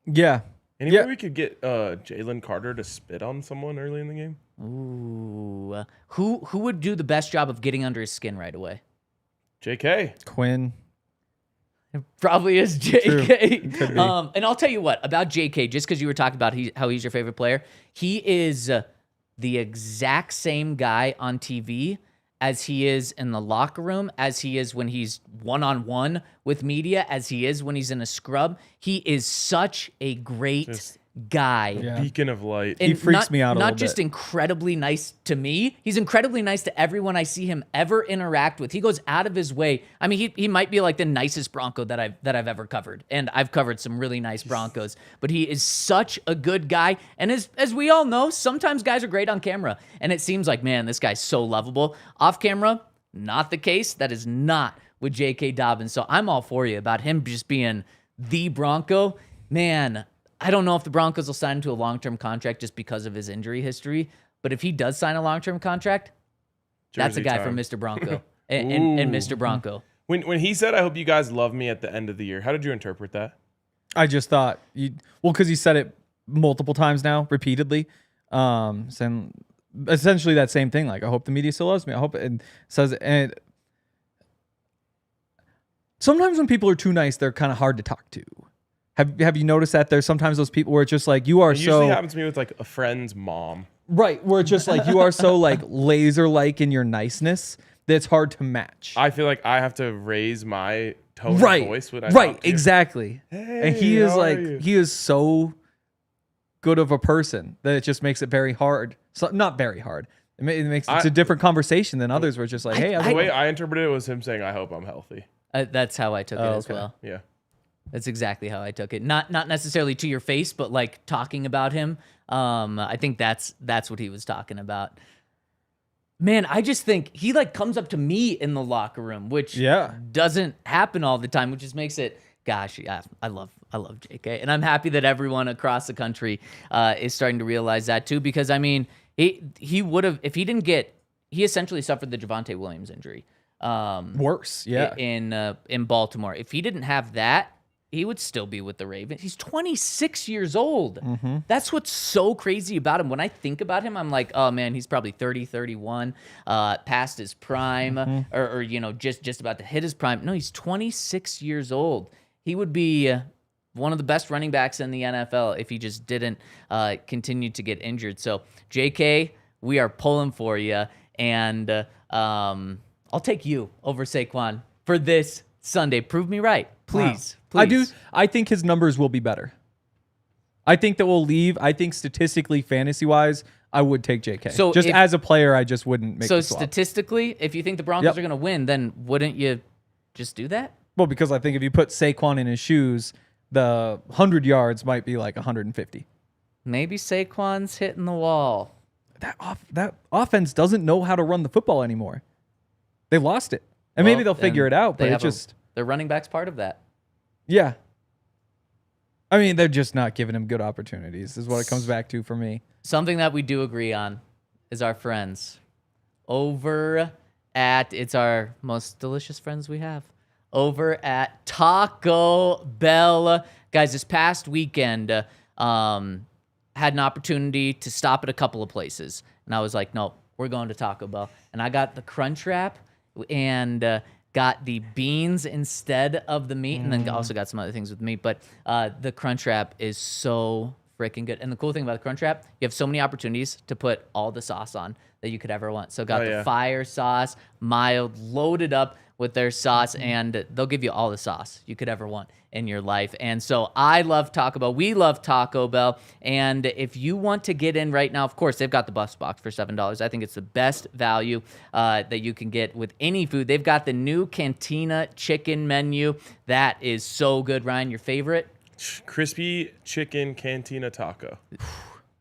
Yeah. Anyway, we could get Jalen Carter to spit on someone early in the game. Ooh, who would do the best job of getting under his skin right away? JK. Quinn. It probably is JK. Could be. And I'll tell you what, about JK, just because you were talking about how he's your favorite player, he is the exact same guy on TV as he is in the locker room, as he is when he's one-on-one with media, as he is when he's in a scrub. He is such a great guy. Yeah. Beacon of light. And He freaks me out a Not little just bit. incredibly nice to me. He's incredibly nice to everyone I see him ever interact with. He goes out of his way. I mean, he might be like the nicest Bronco that I've ever covered, and I've covered some really nice Broncos. But he is such a good guy, and as we all know, sometimes guys are great on camera, and it seems like, man, this guy's so lovable. Off camera, not the case. That is not with J.K. Dobbins. So I'm all for you about him just being the Bronco, man. I don't know if the Broncos will sign him to a long-term contract just because of his injury history, but if he does sign a long-term contract, that's a Jersey guy time. for Mr. Bronco and Mr. Bronco. When he said, "I hope you guys love me at the end of the year," how did you interpret that? I just thought because he said it multiple times now, repeatedly, saying essentially that same thing. Like, I hope the media still loves me. I hope it says it. And sometimes when people are too nice, they're kind of hard to talk to. Have you noticed that there's sometimes those people where it's just like you are It usually happens to me with like a friend's mom. right, where it's just like you are so like laser like in your niceness that it's hard to match. I feel like I have to raise my tone of voice when I right, talk to you. exactly. Hey, And he is how are like you? he is so good of a person that it just makes it very hard. So not very hard. It's a different conversation than others where it's just like, hey, The way I interpreted it was him saying, "I hope I'm healthy." That's how I took it as okay. well. Yeah. That's exactly how I took it. Not necessarily to your face, but like talking about him. I think that's what he was talking about. Man, I just think he like comes up to me in the locker room, which doesn't happen all the time, which just makes it. Gosh, yeah, I love JK, and I'm happy that everyone across the country is starting to realize that too. Because I mean, he would have if he didn't get. He essentially suffered the Javonte Williams injury. Worse, yeah. In Baltimore. If he didn't have that, he would still be with the Ravens. He's 26 years old. That's what's so crazy about him. When I think about him, I'm like, oh man, he's probably 30, 31, past his prime, or just about to hit his prime. No, he's 26 years old. He would be one of the best running backs in the NFL if he just didn't continue to get injured. So, JK, we are pulling for you, and I'll take you over Saquon for this Sunday. Prove me right, please. I do. I think his numbers will be better. I think that we'll leave. I think statistically, fantasy-wise, I would take JK. So just as a player, I just wouldn't make the swap. Statistically, if you think the Broncos are going to win, then wouldn't you just do that? Well, because I think if you put Saquon in his shoes, the 100 yards might be like 150. Maybe Saquon's hitting the wall. That offense doesn't know how to run the football anymore. They lost it. And maybe they'll figure it out, but it's just... Their running back's part of that. Yeah. I mean, they're just not giving him good opportunities is what it comes back to for me. Something that we do agree on is our friends over at... It's our most delicious friends we have. Over at Taco Bell. Guys, this past weekend, had an opportunity to stop at a couple of places. And I was like, no, we're going to Taco Bell. And I got the Crunch Wrap and got the beans instead of the meat. And then also got some other things with meat. But the Crunch Wrap is so freaking good. And the cool thing about the Crunch Wrap, you have so many opportunities to put all the sauce on that you could ever want. So got the fire sauce, mild, loaded up with their sauce, and they'll give you all the sauce you could ever want in your life. And so I love Taco Bell. We love Taco Bell. And if you want to get in right now, of course, they've got the bus box for $7. I think it's the best value that you can get with any food. They've got the new Cantina chicken menu. That is so good. Ryan, your favorite? Crispy chicken Cantina taco.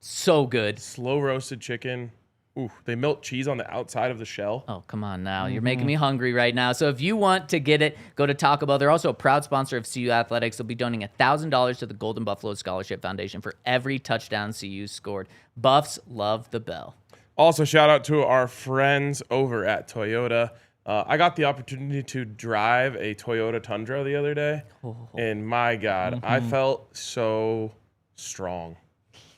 So good. Slow roasted chicken. Ooh, they melt cheese on the outside of the shell. Oh, come on now. You're making me hungry right now. So if you want to get it, go to Taco Bell. They're also a proud sponsor of CU Athletics. They'll be donating $1,000 to the Golden Buffalo Scholarship Foundation for every touchdown CU scored. Buffs love the Bell. Also, shout out to our friends over at Toyota. I got the opportunity to drive a Toyota Tundra the other day, and my God, I felt so strong,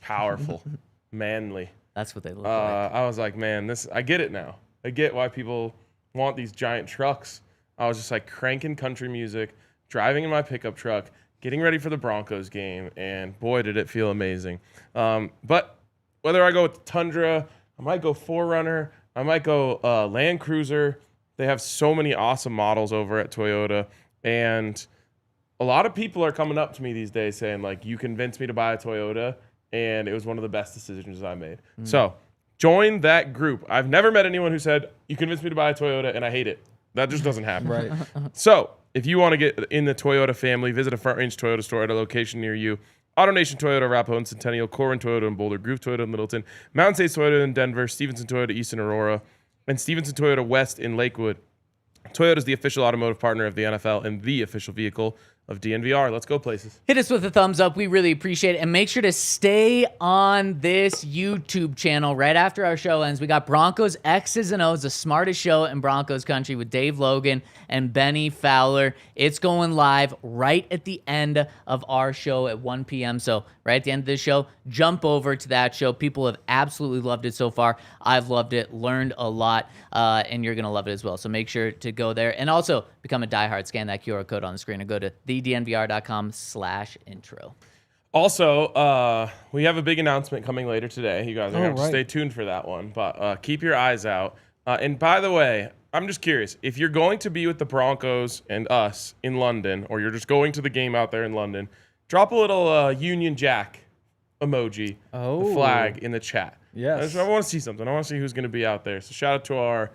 powerful, manly. That's what they look like. I was like, man, I get it now. I get why people want these giant trucks. I was just like cranking country music, driving in my pickup truck, getting ready for the Broncos game, and boy, did it feel amazing. But whether I go with the Tundra, I might go 4Runner, I might go Land Cruiser. They have so many awesome models over at Toyota, and a lot of people are coming up to me these days saying, like, you convinced me to buy a Toyota, and it was one of the best decisions I made. So join that group. I've never met anyone who said, you convinced me to buy a Toyota, and I hate it. That just doesn't happen. Right. So if you want to get in the Toyota family, visit a Front Range Toyota store at a location near you. AutoNation Toyota, Arapahoe and Centennial, Corwin Toyota in Boulder, Groove Toyota in Littleton, Mountain States Toyota in Denver, Stevenson Toyota East in Aurora, and Stevenson Toyota West in Lakewood. Toyota is the official automotive partner of the NFL and the official vehicle of DNVR. Let's go places. Hit us with a thumbs up. We really appreciate it. And make sure to stay on this YouTube channel right after our show ends. We got Broncos X's and O's, the smartest show in Broncos country with Dave Logan and Benny Fowler. It's going live right at the end of our show at 1 p.m. So right at the end of this show, jump over to that show. People have absolutely loved it so far. I've loved it, learned a lot, and you're going to love it as well. So make sure to go there. And also become a diehard. Scan that QR code on the screen and go to thednvr.com/intro. Also, we have a big announcement coming later today. You guys are going to have to stay tuned for that one. But keep your eyes out. And by the way, I'm just curious. If you're going to be with the Broncos and us in London, or you're just going to the game out there in London, drop a little Union Jack emoji, the flag in the chat. Yes. I want to see something. I want to see who's going to be out there. So shout out to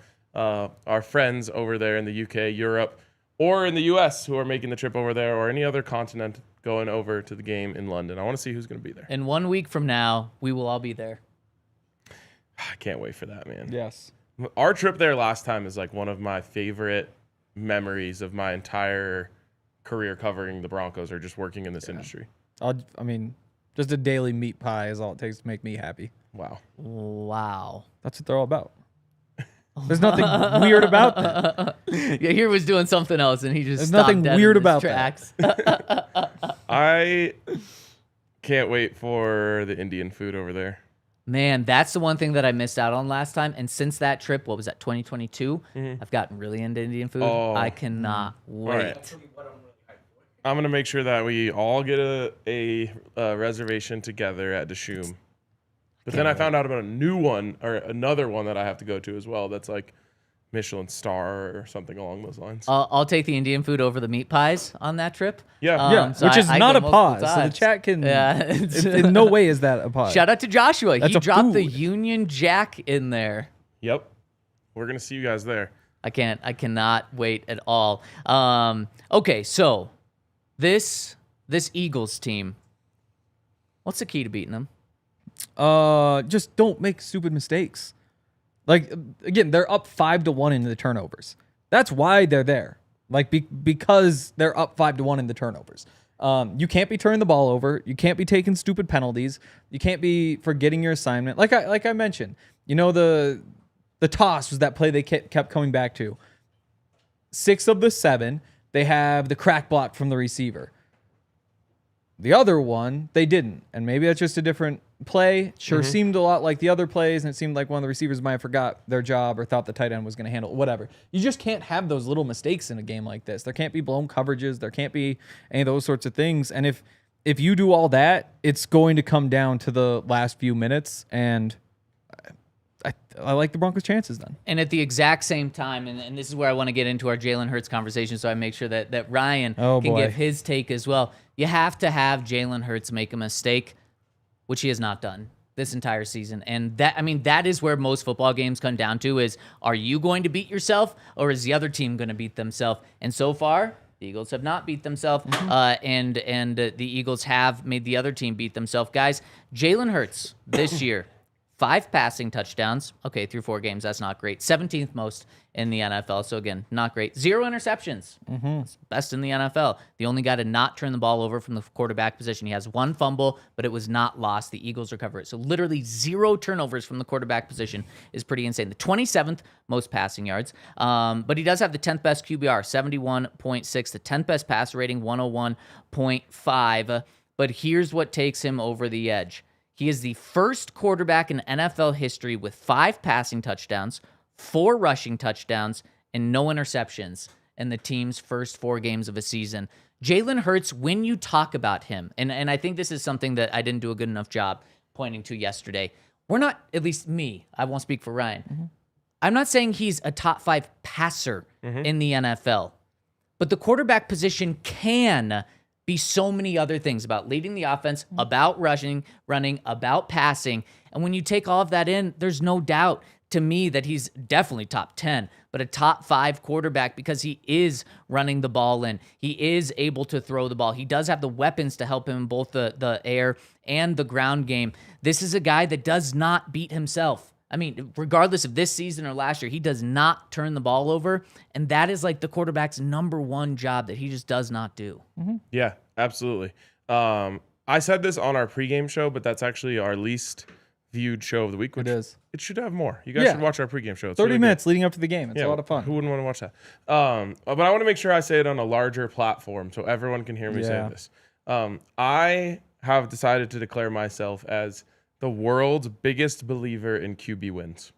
our friends over there in the UK, Europe, or in the US who are making the trip over there, or any other continent going over to the game in London. I want to see who's going to be there. And 1 week from now, we will all be there. I can't wait for that, man. Yes. Our trip there last time is like one of my favorite memories of my entire career covering the Broncos or just working in this industry. I mean, just a daily meat pie is all it takes to make me happy. Wow. Wow. That's what they're all about. There's nothing weird about that. Yeah, he was doing something else, and he just There's stopped nothing dead weird in his about tracks. I can't wait for the Indian food over there. Man, that's the one thing that I missed out on last time. And since that trip, what was that, 2022? I've gotten really into Indian food. Oh. I cannot wait. right. I'm gonna make sure that we all get a reservation together at Dishoom. But then I found out about a new one or another one that I have to go to as well. That's like Michelin star or something along those lines. I'll take the Indian food over the meat pies on that trip. Yeah. Yeah, So which is I not go a multiple pause. So the times. chat can. Yeah. In no way is that a pause. Shout out to Joshua. That's He a dropped the food. Union Jack in there. Yep. We're gonna see you guys there. I cannot wait at all. Okay, so this Eagles team, what's the key to beating them? Just don't make stupid mistakes. Like again, they're up 5-1 in the turnovers. That's why they're there. Like because they're up 5-1 in the turnovers. You can't be turning the ball over. You can't be taking stupid penalties. You can't be forgetting your assignment. Like I mentioned, the toss was that play they kept coming back to. 6 of the 7, they have the crack block from the receiver. The other one, they didn't. And maybe that's just a different play. Sure seemed a lot like the other plays, and it seemed like one of the receivers might have forgot their job or thought the tight end was going to handle it, whatever. You just can't have those little mistakes in a game like this. There can't be blown coverages. There can't be any of those sorts of things. And if you do all that, it's going to come down to the last few minutes, and I like the Broncos' chances then. And at the exact same time, and this is where I want to get into our Jalen Hurts conversation, so I make sure that Ryan can give his take as well. You have to have Jalen Hurts make a mistake, which he has not done this entire season. And that is where most football games come down to is, are you going to beat yourself, or is the other team going to beat themselves? And so far, the Eagles have not beat themselves, and the Eagles have made the other team beat themselves. Guys, Jalen Hurts this year, 5 passing touchdowns. Okay, through 4 games, that's not great. 17th most in the NFL, so again, not great. 0 interceptions. It's best in the NFL. The only guy to not turn the ball over from the quarterback position. He has 1 fumble, but it was not lost. The Eagles recover it. So literally 0 turnovers from the quarterback position is pretty insane. The 27th most passing yards, but he does have the 10th best QBR, 71.6. The 10th best passer rating, 101.5. But here's what takes him over the edge. He is the first quarterback in NFL history with 5 passing touchdowns, 4 rushing touchdowns, and no interceptions in the team's first 4 games of a season. Jalen Hurts, when you talk about him, and I think this is something that I didn't do a good enough job pointing to yesterday. We're not, at least me, I won't speak for Ryan. I'm not saying he's a top 5 passer in the NFL, but the quarterback position can be so many other things, about leading the offense, about running, about passing. And when you take all of that in, there's no doubt to me that he's definitely top 10, but a top 5 quarterback because he is running the ball in. He is able to throw the ball. He does have the weapons to help him in both the air and the ground game. This is a guy that does not beat himself. I mean, regardless of this season or last year, he does not turn the ball over, and that is like the quarterback's number 1 job that he just does not do. Yeah, absolutely. I said this on our pregame show, but that's actually our least viewed show of the week. Which It is. It should have more. You guys should watch our pregame show. It's 30 really minutes leading up to the game. It's a lot of fun. Who wouldn't want to watch that? But I want to make sure I say it on a larger platform so everyone can hear me say this. I have decided to declare myself as the world's biggest believer in QB wins.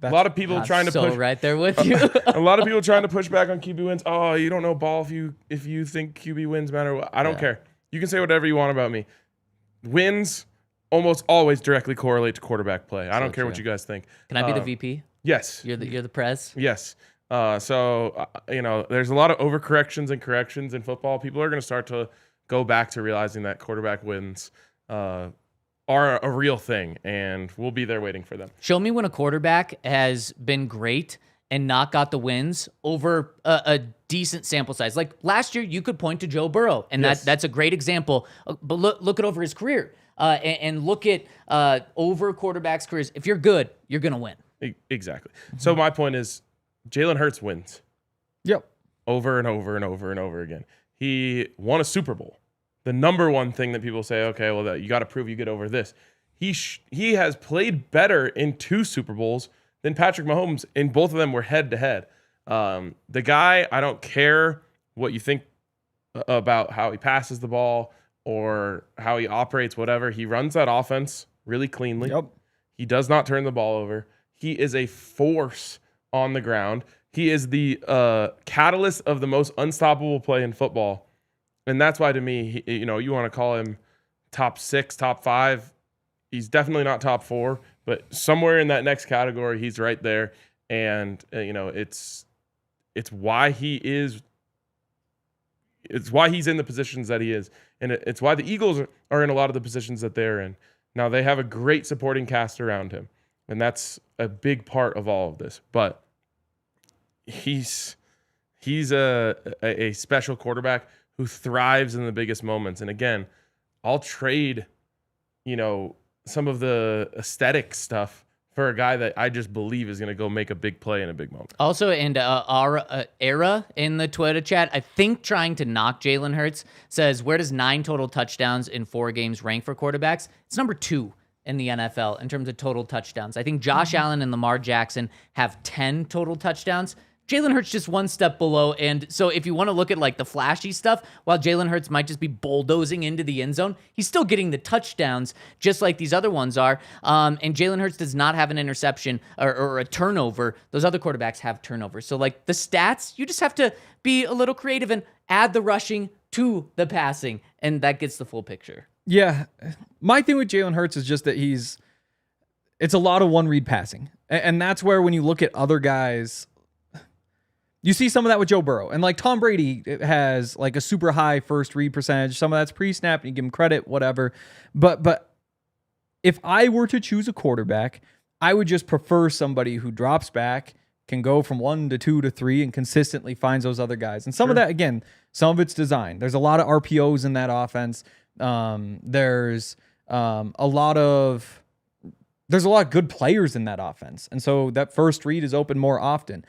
A lot of people trying to push right there with you. a lot of people trying to push back on QB wins. Oh, you don't know ball if you think QB wins matter. I don't care. You can say whatever you want about me. Wins almost always directly correlate to quarterback play. I don't care what you guys think. Can I be the VP? Yes. You're the prez? Yes. There's a lot of overcorrections and corrections in football. People are going to start to go back to realizing that quarterback wins are a real thing, and we'll be there waiting for them. Show me when a quarterback has been great and not got the wins over a decent sample size. Like last year, you could point to Joe Burrow, and that's a great example. But look at over his career, and look at over quarterbacks' careers. If you're good, you're going to win. Exactly. So my point is, Jalen Hurts wins. Yep. Over and over and over and over again. He won a Super Bowl. The number one thing that people say, okay, well, you got to prove you get over this. He has played better in 2 Super Bowls than Patrick Mahomes, and both of them were head-to-head. The guy, I don't care what you think about how he passes the ball or how he operates, whatever. He runs that offense really cleanly. Yep. He does not turn the ball over. He is a force on the ground. He is the catalyst of the most unstoppable play in football. And that's why, to me, you want to call him top 6, top 5. He's definitely not top 4, but somewhere in that next category, he's right there. And, it's why he is. It's why he's in the positions that he is. And it's why the Eagles are in a lot of the positions that they're in. Now, they have a great supporting cast around him, and that's a big part of all of this. But he's a special quarterback who thrives in the biggest moments. And again, I'll trade, some of the aesthetic stuff for a guy that I just believe is going to go make a big play in a big moment. Also, in our era in the Twitter chat, I think trying to knock Jalen Hurts says, where does 9 total touchdowns in 4 games rank for quarterbacks? It's number 2 in the NFL in terms of total touchdowns. I think Josh Allen and Lamar Jackson have 10 total touchdowns. Jalen Hurts just one step below. And so if you want to look at like the flashy stuff, while Jalen Hurts might just be bulldozing into the end zone, he's still getting the touchdowns just like these other ones are. And Jalen Hurts does not have an interception or a turnover. Those other quarterbacks have turnovers. So like the stats, you just have to be a little creative and add the rushing to the passing. And that gets the full picture. Yeah. My thing with Jalen Hurts is just that it's a lot of one-read passing. And that's where when you look at other guys, you see some of that with Joe Burrow. And like Tom Brady has like a super high first read percentage. Some of that's pre-snap and you give him credit, whatever. But if I were to choose a quarterback, I would just prefer somebody who drops back, can go from 1 to 2 to 3 and consistently finds those other guys. And some of that, again, some of it's design. There's a lot of RPOs in that offense. There's a lot of good players in that offense. And so that first read is open more often.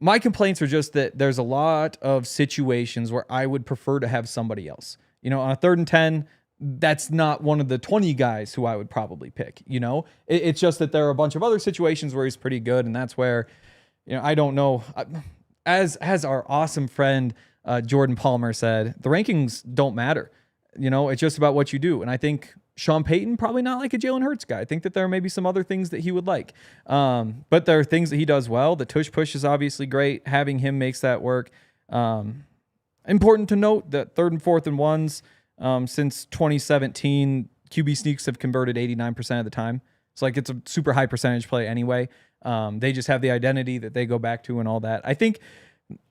My complaints are just that there's a lot of situations where I would prefer to have somebody else. On a 3rd and 10, that's not one of the 20 guys who I would probably pick. It's just that there are a bunch of other situations where he's pretty good, and that's where, I don't know. As our awesome friend Jordan Palmer said, the rankings don't matter. It's just about what you do, and I think Sean Payton, probably not like a Jalen Hurts guy. I think that there may be some other things that he would like. But there are things that he does well. The tush push is obviously great. Having him makes that work. Important to note that 3rd and 4th and 1s since 2017, QB sneaks have converted 89% of the time. It's like it's a super high percentage play anyway. They just have the identity that they go back to and all that. I think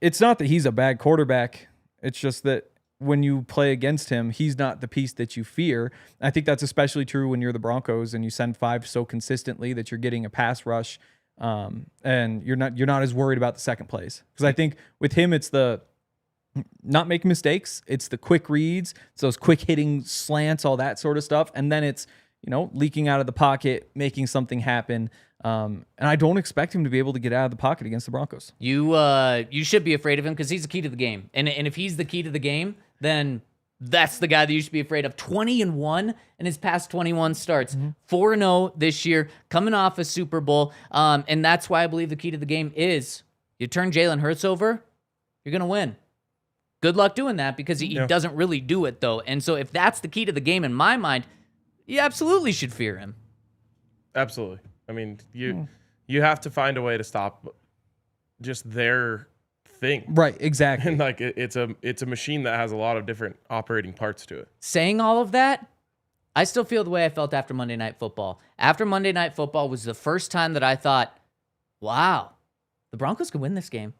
it's not that he's a bad quarterback. It's just that when you play against him, he's not the piece that you fear. I think that's especially true when you're the Broncos and you send 5 so consistently that you're getting a pass rush, and you're not as worried about the second plays. Because I think with him, it's the not making mistakes, it's the quick reads, it's those quick hitting slants, all that sort of stuff, and then it's leaking out of the pocket, making something happen. And I don't expect him to be able to get out of the pocket against the Broncos. You should be afraid of him because he's the key to the game. And if he's the key to the game, then that's the guy that you should be afraid of. 20-1 in his past 21 starts. 4-0 this year, coming off a Super Bowl. And that's why I believe the key to the game is you turn Jalen Hurts over, you're going to win. Good luck doing that because he doesn't really do it, though. And so if that's the key to the game in my mind, you absolutely should fear him. Absolutely. I mean, you have to find a way to stop just their thing. Right, exactly. And like it's a machine that has a lot of different operating parts to it. Saying all of that, I still feel the way I felt after Monday Night Football. After Monday Night Football was the first time that I thought, wow, the Broncos could win this game.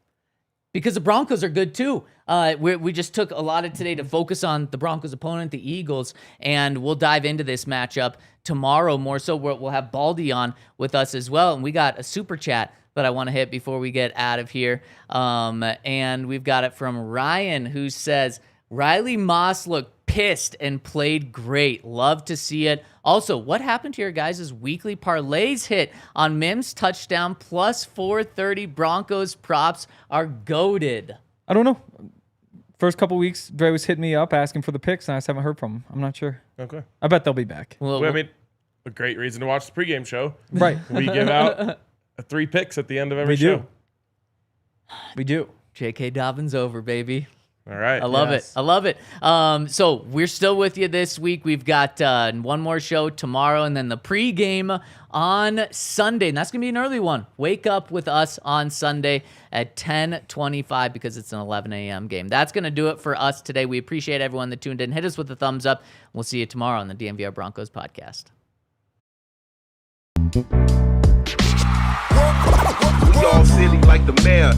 Because the Broncos are good too. We just took a lot of today to focus on the Broncos' opponent, the Eagles, and we'll dive into this matchup tomorrow more so. We'll have Baldy on with us as well, and we got a super chat that I want to hit before we get out of here. And we've got it from Ryan, who says, Riley Moss looked pissed and played great. Love to see it. Also, what happened to your guys' weekly parlays hit on Mims touchdown plus 430? Broncos props are goated. I don't know. First couple weeks, Dre was hitting me up asking for the picks, and I just haven't heard from him. I'm not sure. Okay. I bet they'll be back. Well, I mean, a great reason to watch the pregame show. Right. We give out 3 picks at the end of every We show. do. We do. J.K. Dobbins over, baby. All right. I love Yes. it. I love it. So we're still with you this week. We've got one more show tomorrow and then the pregame on Sunday. And that's going to be an early one. Wake up with us on Sunday at 10:25 because it's an 11 a.m. game. That's going to do it for us today. We appreciate everyone that tuned in. Hit us with a thumbs up. We'll see you tomorrow on the DNVR Broncos podcast. We all silly like the mayor.